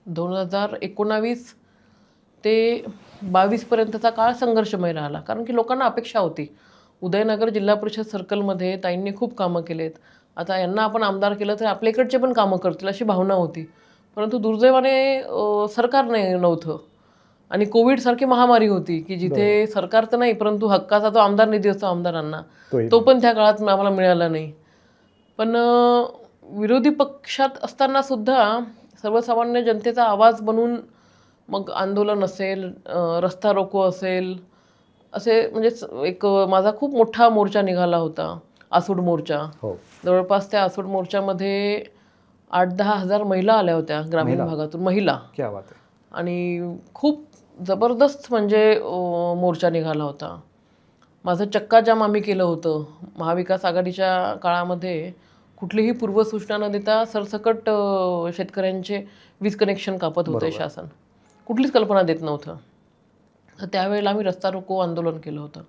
2019 ते 22पर्यंतचा काळ संघर्षमय राहिला, कारण की लोकांना अपेक्षा होती. उदयनगर जिल्हा परिषद सर्कलमध्ये ताईंनी खूप कामं केलेत. आता यांना आपण आमदार केलं तर आपल्या इकडचे पण कामं करतील अशी भावना होती. परंतु दुर्दैवाने सरकार नव्हतं आणि कोविडसारखी महामारी होती की जिथे सरकार तर नाही, परंतु हक्काचा जो आमदार निधी असतो आमदारांना, तो पण त्या काळात आम्हाला मिळाला नाही. पण विरोधी पक्षात असताना सुद्धा सर्वसामान्य जनतेचा आवाज बनून मग आंदोलन असेल, रस्ता रोको असेल, असे म्हणजे एक माझा खूप मोठा मोर्चा निघाला होता, आसूड मोर्चा. जवळपास त्या आसूड मोर्चामध्ये 8-10 हजार महिला आल्या होत्या ग्रामीण भागातून, महिला. आणि खूप जबरदस्त म्हणजे मोर्चा निघाला होता. माझं चक्काजाम आम्ही केलं होतं. महाविकास आघाडीच्या काळामध्ये कुठलीही पूर्वसूचना न देता सरसकट शेतकऱ्यांचे वीज कनेक्शन कापत होते शासन. कुठलीच कल्पना देत नव्हतं. तर त्यावेळेला आम्ही रस्ता रोको आंदोलन केलं होतं.